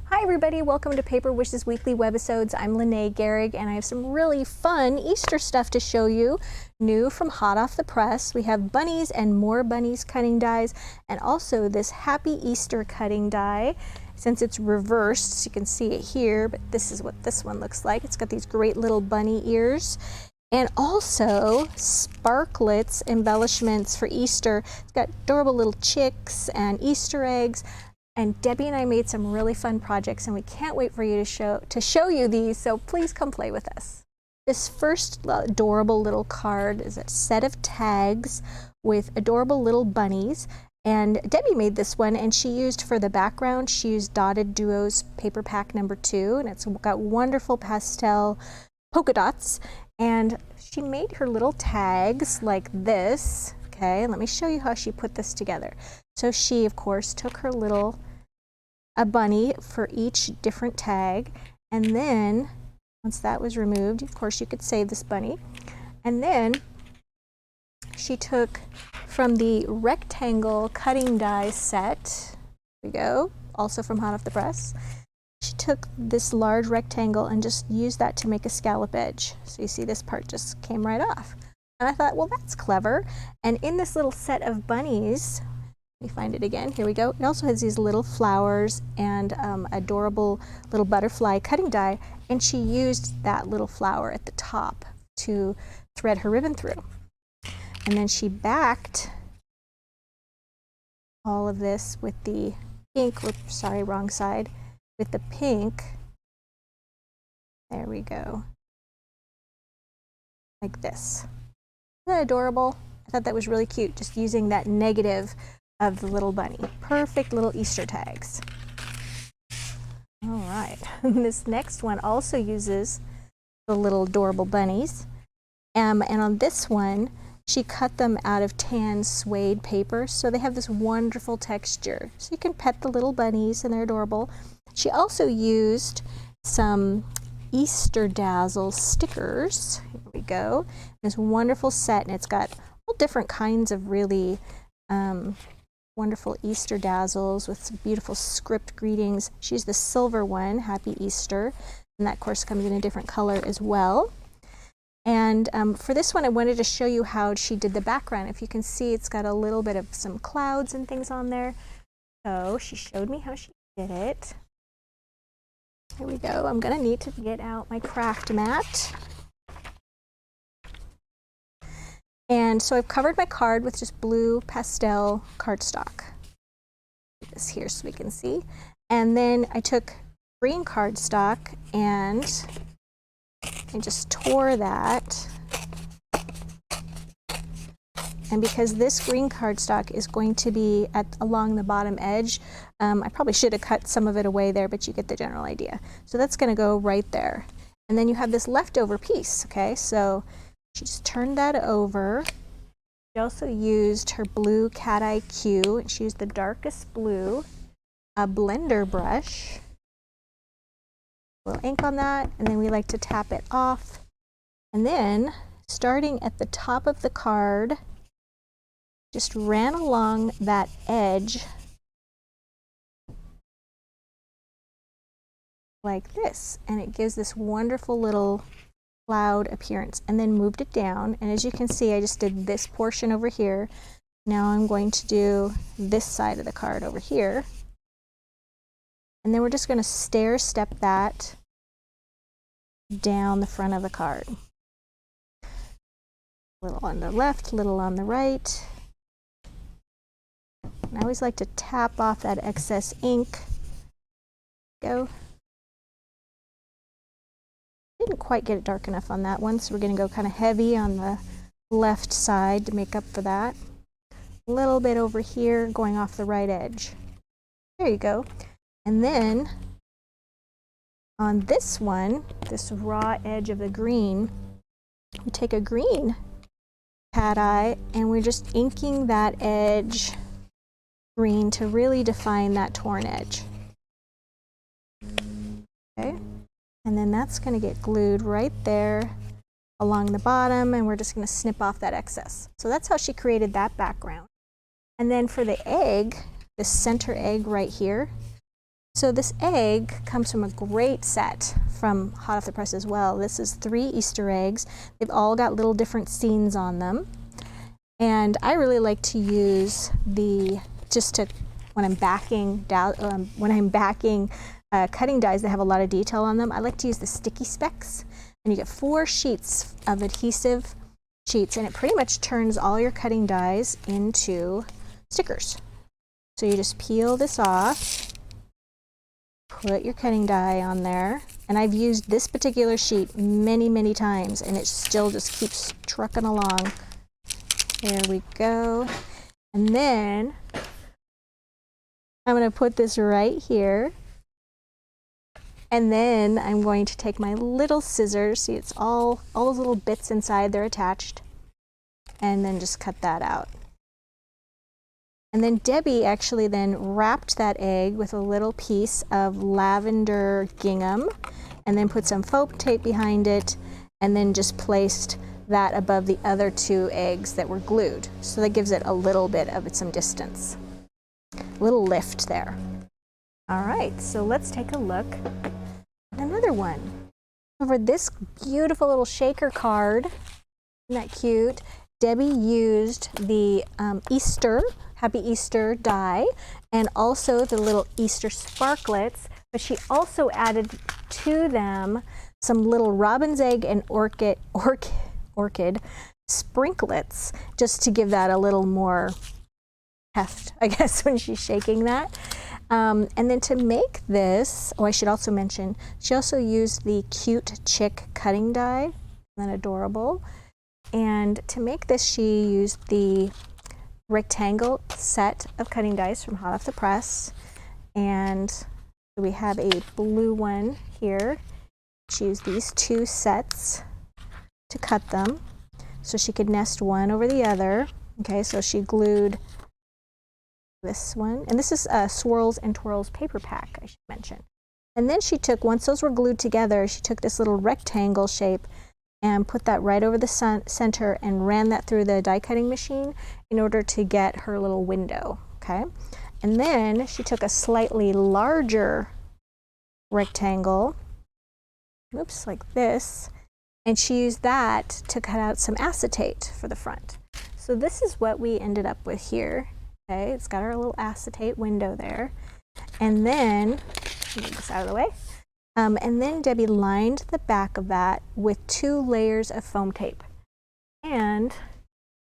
Hi everybody, welcome to Paper Wishes Weekly Webisodes. I'm Lene Gehrig and I have some really fun Easter stuff to show you. New from hot off the press. We have bunnies and more bunnies cutting dies and also this Happy Easter cutting die. Since it's reversed, so you can see it here, but this is what this one looks like. It's got these great little bunny ears. And also sparklets embellishments for Easter. It's got adorable little chicks and Easter eggs. And Debbie and I made some really fun projects and we can't wait for you to show you these, so please come play with us. This first adorable little card is a set of tags with adorable little bunnies. And Debbie made this one and she used for the background, she used Dotted Duos paper pack number 2, and it's got wonderful pastel polka dots. And she made her little tags like this. Okay, let me show you how she put this together. So she, of course, took her a bunny for each different tag, and then once that was removed, of course, you could save this bunny. And then she took from the rectangle cutting die set, here we go, also from hot off the press. She took this large rectangle and just used that to make a scallop edge. So you see this part just came right off. And I thought, well, that's clever. And in this little set of bunnies, let me find it again, here we go. It also has these little flowers and adorable little butterfly cutting die, and she used that little flower at the top to thread her ribbon through. And then she backed all of this with the pink, oops, sorry, wrong side, with the pink, there we go, like this. Isn't that adorable? I thought that was really cute, just using that negative of the little bunny. Perfect little Easter tags. All right, this next one also uses the little adorable bunnies. And on this one, she cut them out of tan suede paper, so they have this wonderful texture. So you can pet the little bunnies and they're adorable. She also used some Easter Dazzle stickers. Here we go. This wonderful set, and it's got all different kinds of really wonderful Easter dazzles with some beautiful script greetings. She used the silver one, Happy Easter, and that of course comes in a different color as well. And for this one I wanted to show you how she did the background. If you can see, it's got a little bit of some clouds and things on there. So she showed me how she did it. Here we go. I'm gonna need to get out my craft mat. And so I've covered my card with just blue pastel cardstock. Put this here so we can see. And then I took green cardstock and I just tore that. And because this green cardstock is going to be along the bottom edge, I probably should have cut some of it away there, but you get the general idea. So that's going to go right there. And then you have this leftover piece, okay? So she just turned that over. She also used her blue Cat Eye Q, and she used the darkest blue, a blender brush, a little ink on that, and then we like to tap it off. And then, starting at the top of the card, just ran along that edge like this, and it gives this wonderful little cloud appearance, and then moved it down. And as you can see, I just did this portion over here. Now I'm going to do this side of the card over here, and then we're just going to stair step that down the front of the card. A little on the left, a little on the right. And I always like to tap off that excess ink. Go. Didn't quite get it dark enough on that one, so we're going to go kind of heavy on the left side to make up for that. A little bit over here going off the right edge. There you go. And then on this one, this raw edge of the green, we take a green cat eye and we're just inking that edge green to really define that torn edge. Okay. And then that's going to get glued right there along the bottom, and we're just going to snip off that excess. So that's how she created that background. And then for the egg, the center egg right here, So this egg comes from a great set from Hot Off the Press as well. This is 3 Easter eggs. They've all got little different scenes on them. And I really like to use when I'm backing cutting dies that have a lot of detail on them, I like to use the sticky specs. And you get 4 sheets of adhesive sheets, and it pretty much turns all your cutting dies into stickers. So you just peel this off, put your cutting die on there, and I've used this particular sheet many, many times, and it still just keeps trucking along. There we go. And then I'm going to put this right here, and then I'm going to take my little scissors. See, it's all those little bits inside, they're attached, and then just cut that out. And then Debbie actually then wrapped that egg with a little piece of lavender gingham, and then put some foam tape behind it, and then just placed that above the other 2 eggs that were glued. So that gives it a little bit of some distance, a little lift there. All right, so let's take a look at another one. Over this beautiful little shaker card, isn't that cute? Debbie used the Happy Easter die, and also the little Easter sparklets, but she also added to them some little robin's egg and orchid sprinklets, just to give that a little more heft, I guess, when she's shaking that. And then to make this, I should also mention, she also used the Cute Chick cutting die. Isn't that adorable? And to make this, she used the rectangle set of cutting dies from Hot Off the Press, and we have a blue one here. She used these 2 sets to cut them so she could nest one over the other. Okay, so she glued this one, and this is a Swirls and Twirls paper pack, I should mention. And then she took, once those were glued together, she took this little rectangle shape and put that right over the center and ran that through the die cutting machine in order to get her little window, okay? And then she took a slightly larger rectangle, oops, like this, and she used that to cut out some acetate for the front. So this is what we ended up with here, okay? It's got our little acetate window there. And then, get this out of the way. And then Debbie lined the back of that with 2 layers of foam tape and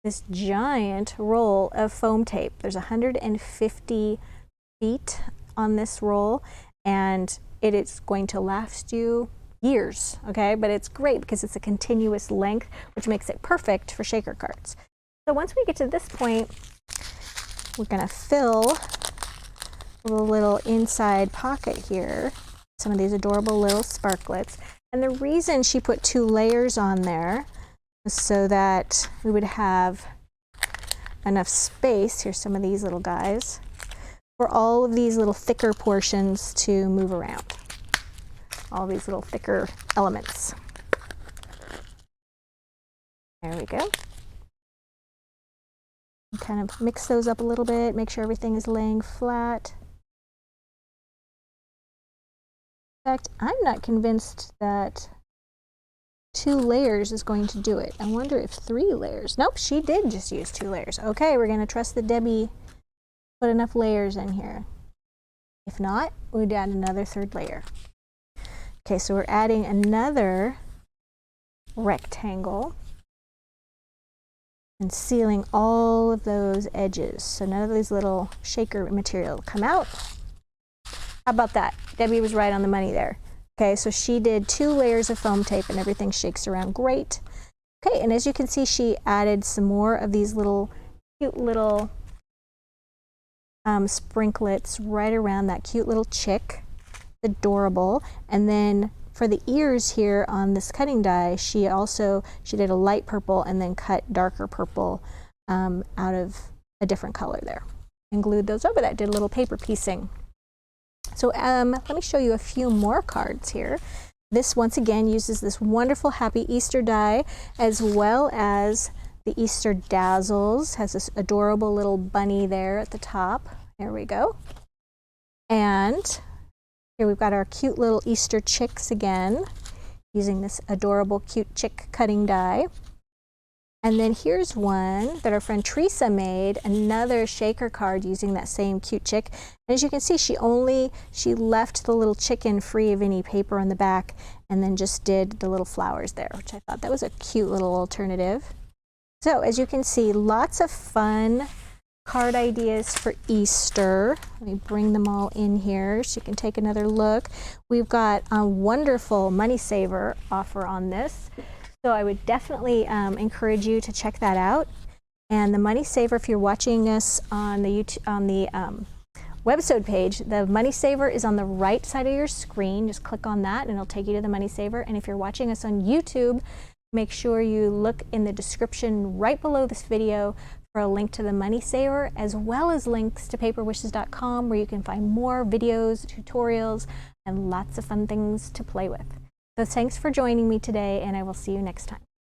this giant roll of foam tape. There's 150 feet on this roll, and it is going to last you years, okay? But it's great because it's a continuous length, which makes it perfect for shaker cards. So once we get to this point, we're gonna fill the little inside pocket here, some of these adorable little sparklets. And the reason she put 2 layers on there was so that we would have enough space, here's some of these little guys, for all of these little thicker portions to move around. All these little thicker elements. There we go. And kind of mix those up a little bit, make sure everything is laying flat. In fact, I'm not convinced that 2 layers is going to do it. I wonder if 3 layers. Nope, she did just use 2 layers. Okay, we're going to trust that Debbie put enough layers in here. If not, we'd add another 3rd layer. Okay, so we're adding another rectangle and sealing all of those edges, so none of these little shaker material come out. How about that? Debbie was right on the money there. Okay, so she did 2 layers of foam tape and everything shakes around great. Okay, and as you can see, she added some more of these little cute little sprinklets right around that cute little chick. Adorable. And then for the ears here on this cutting die, she did a light purple and then cut darker purple out of a different color there and glued those over that, did a little paper piecing. So let me show you a few more cards here. This once again uses this wonderful Happy Easter die, as well as the Easter Dazzles. Has this adorable little bunny there at the top. There we go. And Here we've got our cute little Easter chicks again, using this adorable cute chick cutting die. And then here's one that our friend Teresa made, another shaker card using that same cute chick. And as you can see, she left the little chicken free of any paper on the back and then just did the little flowers there, which I thought that was a cute little alternative. So as you can see, lots of fun card ideas for Easter. Let me bring them all in here so you can take another look. We've got a wonderful money saver offer on this. So I would definitely encourage you to check that out. And the money saver, if you're watching us on the Webisode page, the money saver is on the right side of your screen. Just click on that and it'll take you to the money saver. And if you're watching us on YouTube, make sure you look in the description right below this video for a link to the money saver, as well as links to paperwishes.com, where you can find more videos, tutorials, and lots of fun things to play with. So thanks for joining me today, and I will see you next time.